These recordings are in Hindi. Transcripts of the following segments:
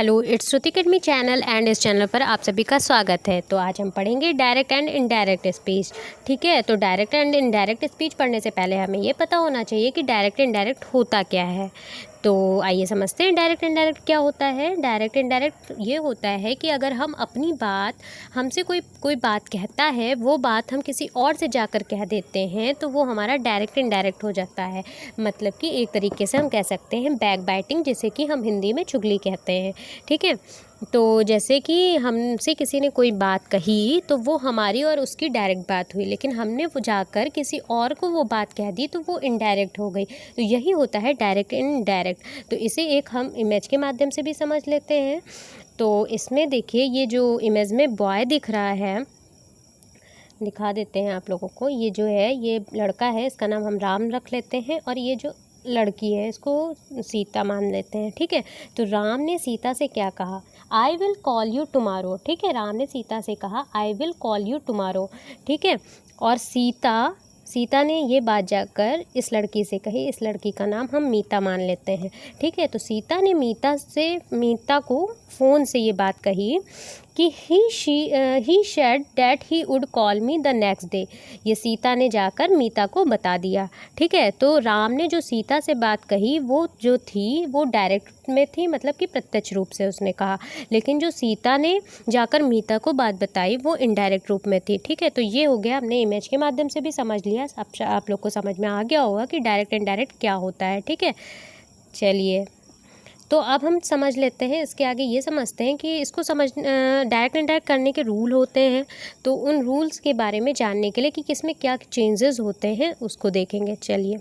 Hello, it's Shruti academy channel and इस चैनल पर आप सभी का स्वागत है। तो आज हम पढ़ेंगे डायरेक्ट एंड इनडायरेक्ट स्पीच। ठीक है, तो डायरेक्ट एंड इनडायरेक्ट स्पीच पढ़ने से पहले हमें ये पता होना चाहिए कि डायरेक्ट इनडायरेक्ट होता क्या है। तो आइए समझते हैं डायरेक्ट इनडायरेक्ट क्या होता है। डायरेक्ट इनडायरेक्ट ये होता है कि अगर हम अपनी बात, हमसे कोई बात कहता है, वो बात हम किसी और से जाकर कह देते हैं तो वो हमारा डायरेक्ट इनडायरेक्ट हो जाता है। मतलब कि एक तरीके से हम कह सकते हैं बैक बाइटिंग, जिसे कि हम हिंदी में चुगली कहते हैं। ठीक है, तो जैसे कि हमसे किसी ने कोई बात कही तो वो हमारी और उसकी डायरेक्ट बात हुई, लेकिन हमने वो जाकर किसी और को वो बात कह दी तो वो इनडायरेक्ट हो गई। तो यही होता है डायरेक्ट इनडायरेक्ट। तो इसे एक हम इमेज के माध्यम से भी समझ लेते हैं। तो इसमें देखिए, ये जो इमेज में बॉय दिख रहा है, दिखा देते हैं आप लोगों को। ये जो है, ये लड़का है, इसका नाम हम राम रख लेते हैं, और ये जो लड़की है इसको सीता मान लेते हैं। ठीक है, तो राम ने सीता से क्या कहा? I will call you tomorrow. ठीक है, राम ने सीता से कहा I will call you tomorrow. ठीक है, और सीता ने ये बात जाकर इस लड़की से कही। इस लड़की का नाम हम मीता मान लेते हैं। ठीक है, तो सीता ने मीता को फ़ोन से ये बात कही कि he said that he would call me the next day. ये सीता ने जाकर मीता को बता दिया। ठीक है, तो राम ने जो सीता से बात कही वो जो थी वो डायरेक्ट में थी, मतलब कि प्रत्यक्ष रूप से उसने कहा, लेकिन जो सीता ने जाकर मीता को बात बताई वो इनडायरेक्ट रूप में थी। ठीक है, तो ये हो गया, हमने इमेज के माध्यम से भी समझ लिया। आप लोग को समझ में आ गया होगा कि डायरेक्ट इनडायरेक्ट क्या होता है। ठीक है, चलिए, तो अब हम समझ लेते हैं, इसके आगे ये समझते हैं कि इसको डायरेक्ट इनडायरेक्ट करने के रूल होते हैं। तो उन रूल्स के बारे में जानने के लिए कि किसमें क्या चेंजेस होते हैं उसको देखेंगे। चलिए,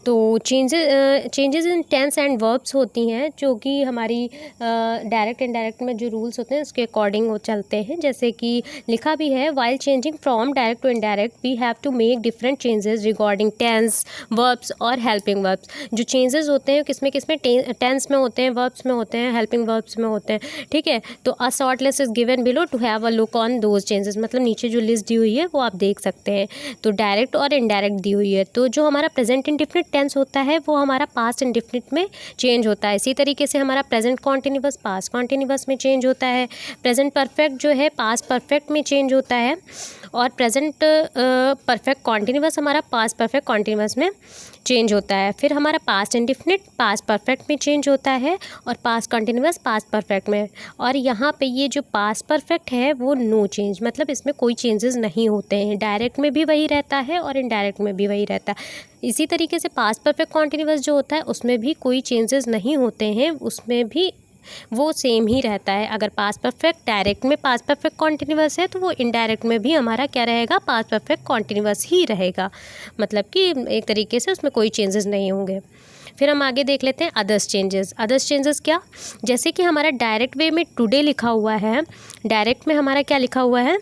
तो changes in tense and verbs होती हैं, जो कि हमारी डायरेक्ट इनडायरेक्ट में जो रूल्स होते हैं उसके अकॉर्डिंग वो चलते हैं। जैसे कि लिखा भी है, while changing from direct to indirect we have to make different changes regarding tense, verbs और हेल्पिंग वर्ब्स। जो चेंजेस होते हैं किसमें टेंस में होते हैं, वर्ब्स में होते हैं, हेल्पिंग वर्ब्स में होते हैं। ठीक है, तो a short list is given below to have a look on those changes. मतलब नीचे जो लिस्ट दी हुई है वो आप देख सकते हैं। तो डायरेक्ट और इनडायरेक्ट दी हुई है। तो जो हमारा प्रेजेंट इंडेफिनिट टेंस होता है वो हमारा पास्ट इंडेफिनिट में चेंज होता है। इसी तरीके से हमारा प्रेजेंट कॉन्टिन्यूअस पास्ट कॉन्टिन्यूअस में चेंज होता है। प्रेजेंट परफेक्ट जो है पास्ट परफेक्ट में चेंज होता है, और प्रेजेंट परफेक्ट कॉन्टिन्यूअस हमारा पास्ट परफेक्ट कॉन्टिन्यूअस में चेंज होता है। फिर हमारा पास्ट इंडेफिनिट पास्ट परफेक्ट में चेंज होता है, और पास्ट कॉन्टिन्यूअस पास्ट परफेक्ट में। और यहाँ पे ये जो पास्ट परफेक्ट है वो नो चेंज, मतलब इसमें कोई चेंजेस नहीं होते हैं। डायरेक्ट में भी वही रहता है और इनडायरेक्ट में भी वही रहता है। इसी तरीके से पास्ट परफेक्ट कॉन्टिन्यूअस जो होता है उसमें भी कोई चेंजेस नहीं होते हैं, उसमें भी वो सेम ही रहता है। अगर पास्ट परफेक्ट डायरेक्ट में पास्ट परफेक्ट कॉन्टिन्यूअस है तो वो इनडायरेक्ट में भी हमारा क्या रहेगा, पास्ट परफेक्ट कॉन्टिन्यूअस ही रहेगा। मतलब कि एक तरीके से उसमें कोई चेंजेस नहीं होंगे। फिर हम आगे देख लेते हैं अदर्स चेंजेस। अदर्स चेंजेस क्या? जैसे कि हमारा डायरेक्ट वे में टुडे लिखा हुआ है, डायरेक्ट में हमारा क्या लिखा हुआ है,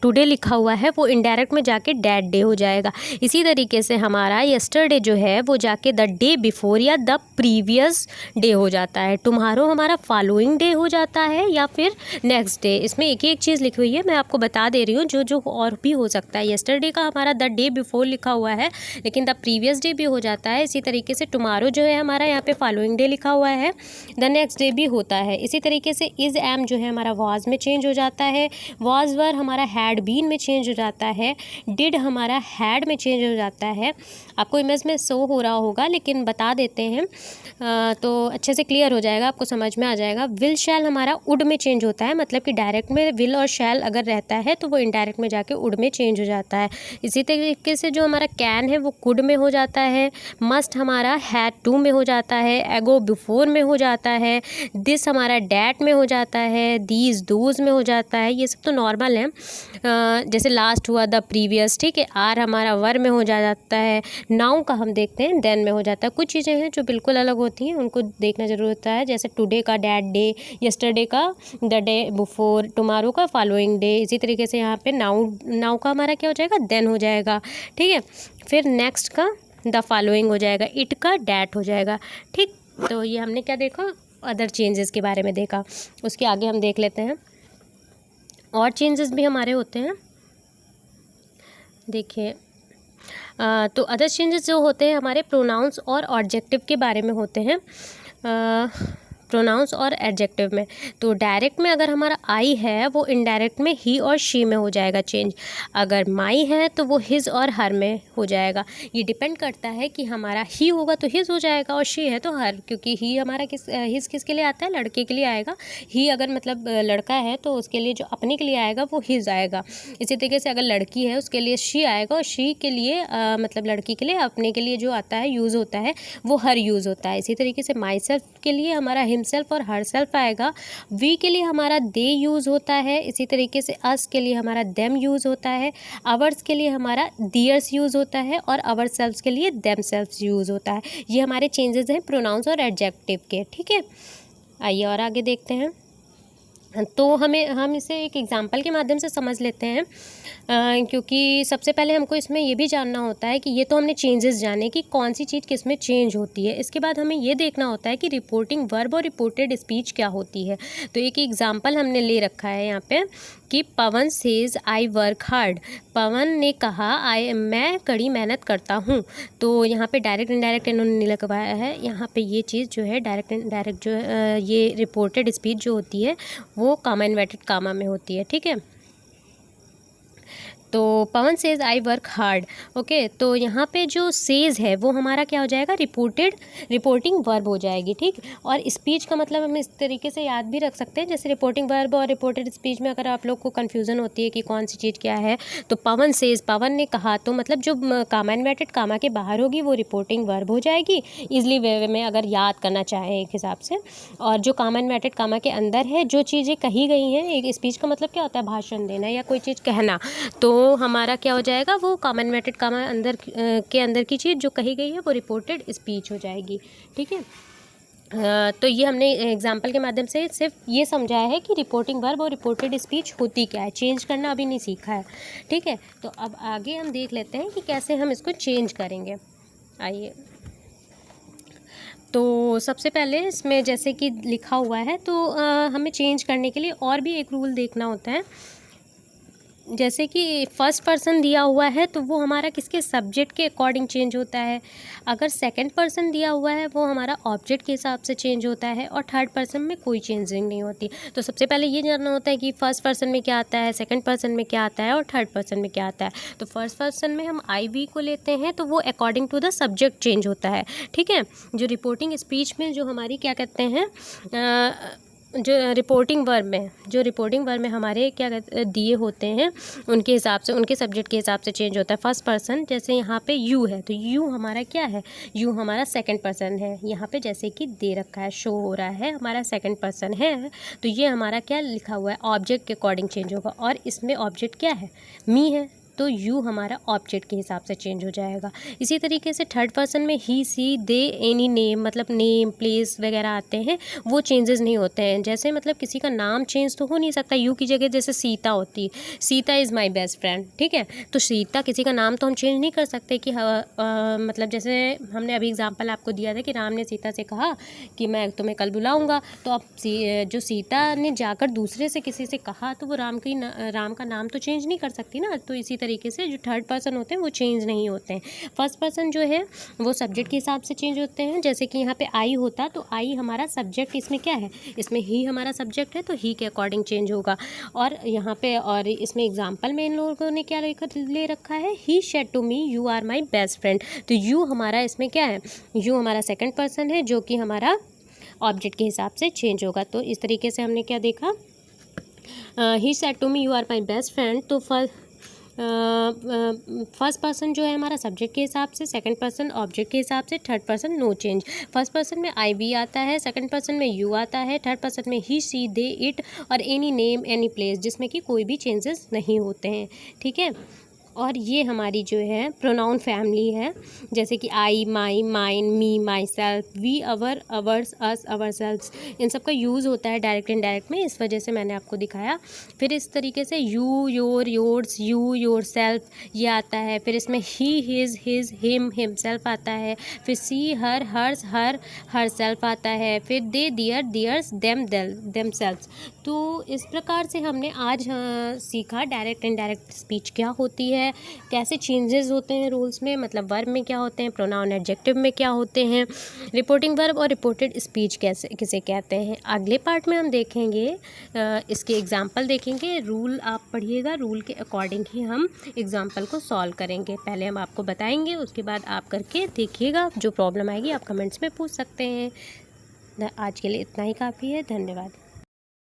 टुडे लिखा हुआ है, वो इनडायरेक्ट में जाके डैट डे हो जाएगा। इसी तरीके से हमारा यस्टरडे जो है वो जाके द डे बिफोर या द प्रीवियस डे हो जाता है। टुमारो हमारा फॉलोइंग डे हो जाता है या फिर नेक्स्ट डे। इसमें एक एक चीज़ लिखी हुई है, मैं आपको बता दे रही हूँ जो जो और भी हो सकता है। यस्टरडे का हमारा द डे बिफोर लिखा हुआ है, लेकिन द प्रीवियस डे भी हो जाता है। इसी तरीके से टुमारो जो है हमारा यहाँ पे फॉलोइंग डे लिखा हुआ है, द नेक्स्ट डे भी होता है। इसी तरीके से इज़ एम जो है हमारा वॉज में चेंज हो जाता है, वॉज वर हमारा हैड बीन में चेंज हो जाता है, डिड हमारा हैड में चेंज हो जाता है। आपको इमेज में शो हो रहा होगा, लेकिन बता देते हैं तो अच्छे से क्लियर हो जाएगा, आपको समझ में आ जाएगा। विल शैल हमारा वुड में चेंज होता है, मतलब कि डायरेक्ट में विल और शैल अगर रहता है तो वो इनडायरेक्ट में जाके वुड में चेंज हो जाता है। इसी तरीके से जो हमारा कैन है वो कुड में हो जाता है, मस्ट हमारा हैड टू में हो जाता है, एगो बिफोर में हो जाता है, दिस हमारा डैट में हो जाता है, दीज दोज में हो जाता है। ये सब तो नॉर्मल है। जैसे लास्ट हुआ द प्रीवियस। ठीक है, आर हमारा वर में हो जाता है, नाउ का हम देखते हैं देन में हो जाता है। कुछ चीज़ें हैं जो बिल्कुल अलग होती हैं, उनको देखना जरूर होता है। जैसे टुडे का डैट डे, यस्टरडे का द डे बिफोर, टुमारो का फॉलोइंग डे। इसी तरीके से यहाँ पे नाउ का हमारा क्या हो जाएगा, देन हो जाएगा। ठीक है, फिर नेक्स्ट का द फॉलोइंग हो जाएगा, इट का डैट हो जाएगा। ठीक, तो ये हमने क्या देखा, अदर चेंजेस के बारे में देखा। उसके आगे हम देख लेते हैं और चेंजेस भी हमारे होते हैं। देखिए, तो अदर चेंजेस जो होते हैं हमारे प्रोनाउंस और ऑब्जेक्टिव के बारे में होते हैं। प्रोनाउंस और एडजेक्टिव में। तो डायरेक्ट में अगर हमारा आई है वो इनडायरेक्ट में ही और शी में हो जाएगा चेंज। अगर माई है तो वो हिज और हर में हो जाएगा। ये डिपेंड करता है कि हमारा ही होगा तो हिज हो जाएगा और शी है तो हर, क्योंकि ही हमारा हिज किसके लिए आता है, लड़के के लिए आएगा। ही अगर मतलब लड़का है तो उसके लिए जो अपने के लिए आएगा वो हिज आएगा। इसी तरीके से अगर लड़की है उसके लिए शी आएगा और शी के लिए मतलब लड़की के लिए अपने के लिए जो आता है यूज़ होता है वो हर यूज़ होता है। इसी तरीके से माई सेल्फ के लिए हमारा हिमसेल्फ और हर सेल्फ आएगा। वी के लिए हमारा दे यूज़ होता है। इसी तरीके से अस के लिए हमारा देम यूज़ होता है। आवर्स के लिए हमारा दियर्स यूज़ होता है और आवर सेल्फ्स के लिए देम सेल्फ्स यूज़ होता है। ये हमारे चेंजेस हैं प्रोनाउंस और एडजेक्टिव के। ठीक है, आइए और आगे देखते हैं। तो हम इसे एक एग्जांपल के माध्यम से समझ लेते हैं, क्योंकि सबसे पहले हमको इसमें ये भी जानना होता है कि ये तो हमने चेंजेस जाने कि कौन सी चीज़ किस में चेंज होती है। इसके बाद हमें ये देखना होता है कि रिपोर्टिंग वर्ब और रिपोर्टेड स्पीच क्या होती है। तो एक एग्जांपल हमने ले रखा है यहाँ पे कि पवन सेज आई वर्क हार्ड। पवन ने कहा मैं कड़ी मेहनत करता हूँ। तो यहाँ पे डायरेक्ट इनडायरेक्ट इन्होंने लगवाया है। यहाँ पे ये चीज़ जो है डायरेक्ट इनडायरेक्ट जो ये रिपोर्टेड स्पीच जो होती है वो कामा इन्वर्टेड कामा में होती है। ठीक है, तो Pawan says I work hard. Okay, तो यहाँ पे जो सेज है वो हमारा क्या हो जाएगा, रिपोर्टिंग वर्ब हो जाएगी। ठीक, और स्पीच का मतलब हम इस तरीके से याद भी रख सकते हैं, जैसे रिपोर्टिंग वर्ब और रिपोर्टेड स्पीच में अगर आप लोग को कन्फ्यूज़न होती है कि कौन सी चीज़ क्या है, तो पवन सेज, पवन ने कहा, तो मतलब जो कामा इन्वर्टेड कामा के बाहर होगी वो रिपोर्टिंग वर्ब हो जाएगी ईजिली वे में अगर याद करना चाहें एक हिसाब से। और जो कामा इन्वर्टेड कामा के अंदर है जो चीज़ें कही गई हैं, एक स्पीच का मतलब क्या होता है, भाषण देना या कोई चीज़ कहना, तो हमारा क्या हो जाएगा, वो कामा इन्वर्टेड कामा अंदर के अंदर की चीज़ जो कही गई है वो रिपोर्टेड स्पीच हो जाएगी। ठीक है, तो ये हमने एग्जाम्पल के माध्यम से सिर्फ ये समझाया है कि रिपोर्टिंग वर्ब और रिपोर्टेड स्पीच होती क्या है। चेंज करना अभी नहीं सीखा है। ठीक है, तो अब आगे हम देख लेते हैं कि कैसे हम इसको चेंज करेंगे। आइए, तो सबसे पहले इसमें जैसे कि लिखा हुआ है तो हमें चेंज करने के लिए और भी एक रूल देखना होता है। जैसे कि फर्स्ट पर्सन दिया हुआ है तो वो हमारा किसके, सब्जेक्ट के अकॉर्डिंग चेंज होता है। अगर सेकंड पर्सन दिया हुआ है वो हमारा ऑब्जेक्ट के हिसाब से चेंज होता है। और थर्ड पर्सन में कोई चेंजिंग नहीं होती। तो सबसे पहले ये जानना होता है कि फर्स्ट पर्सन में क्या आता है, सेकंड पर्सन में क्या आता है और थर्ड पर्सन में क्या आता है। तो फर्स्ट पर्सन में हम आई वी को लेते हैं तो वो according to the subject change होता है। ठीक है, जो रिपोर्टिंग स्पीच में जो हमारी क्या कहते हैं, जो रिपोर्टिंग वर्ब में हमारे क्या दिए होते हैं उनके हिसाब से, उनके सब्जेक्ट के हिसाब से चेंज होता है। फर्स्ट पर्सन जैसे यहाँ पे यू है तो यू हमारा क्या है, यू हमारा सेकंड पर्सन है। यहाँ पे जैसे कि दे रखा है, शो हो रहा है, हमारा सेकंड पर्सन है, तो ये हमारा क्या लिखा हुआ है, ऑब्जेक्ट के अकॉर्डिंग चेंज होगा। और इसमें ऑब्जेक्ट क्या है, मी है, तो यू हमारा ऑब्जेक्ट के हिसाब से चेंज हो जाएगा। इसी तरीके से थर्ड पर्सन में ही, सी, दे, एनी नेम, मतलब नेम, प्लेस वगैरह आते हैं, वो चेंजेस नहीं होते हैं। जैसे मतलब किसी का नाम चेंज तो हो नहीं सकता, यू की जगह जैसे सीता होती है, Sita is my best friend. ठीक है, तो सीता किसी का नाम तो हम चेंज नहीं कर सकते कि मतलब जैसे हमने अभी एग्जाम्पल आपको दिया था कि राम ने सीता से कहा कि मैं तुम्हें कल बुलाऊँगा, तो अब जो सीता ने जाकर दूसरे से किसी से कहा तो वो राम का नाम तो चेंज नहीं कर सकती ना। तो इसी तरीके से जो थर्ड पर्सन होते हैं वो चेंज नहीं होते हैं। फर्स्ट पर्सन जो है वो सब्जेक्ट के हिसाब से चेंज होते हैं। जैसे कि यहाँ पे आई होता तो आई हमारा सब्जेक्ट, इसमें क्या है, इसमें ही हमारा सब्जेक्ट है तो ही के अकॉर्डिंग चेंज होगा। और यहाँ पे और इसमें एग्जाम्पल में इन लोगों ने क्या ले रखा है, he said to me you are my best friend. तो यू हमारा इसमें क्या है, यू हमारा सेकेंड पर्सन है जो कि हमारा ऑब्जेक्ट के हिसाब से चेंज होगा। तो इस तरीके से हमने क्या देखा, he said to me you are my best friend. तो फर्स्ट पर्सन जो है हमारा सब्जेक्ट के हिसाब से, सेकंड पर्सन ऑब्जेक्ट के हिसाब से, third person no change. First person में आई वी आता है, सेकंड पर्सन में यू आता है, थर्ड पर्सन में ही, सी, दे, इट और एनी नेम, एनी प्लेस, जिसमें कि कोई भी चेंजेस नहीं होते हैं। ठीक है, और ये हमारी जो है प्रोनाउन फैमिली है, जैसे कि I, my, mine, me, myself, we, our, ours, us, ourselves, इन सब का यूज़ होता है डायरेक्ट इनडायरेक्ट में, इस वजह से मैंने आपको दिखाया। फिर इस तरीके से you, your, yours, you, your self ये आता है। फिर इसमें ही, हिज, हिम, हिमसेल्फ आता है। फिर सी, हर, हर्स, हर सेल्फ आता है। फिर दे, दियर, दियर्स, देम सेल्फ्स। तो इस प्रकार से हमने आज सीखा डायरेक्ट इनडायरेक्ट स्पीच क्या होती है, कैसे चेंजेस होते हैं रूल्स में, मतलब वर्ब में क्या होते हैं, प्रोनाउन एडजेक्टिव में क्या होते हैं, रिपोर्टिंग वर्ब और रिपोर्टेड स्पीच कैसे किसे कहते हैं। अगले पार्ट में हम देखेंगे इसके एग्जांपल देखेंगे। रूल आप पढ़िएगा, रूल के अकॉर्डिंग ही हम एग्जांपल को सॉल्व करेंगे। पहले हम आपको बताएंगे, उसके बाद आप करके देखिएगा, जो प्रॉब्लम आएगी आप कमेंट्स में पूछ सकते हैं। आज के लिए इतना ही काफ़ी है। धन्यवाद।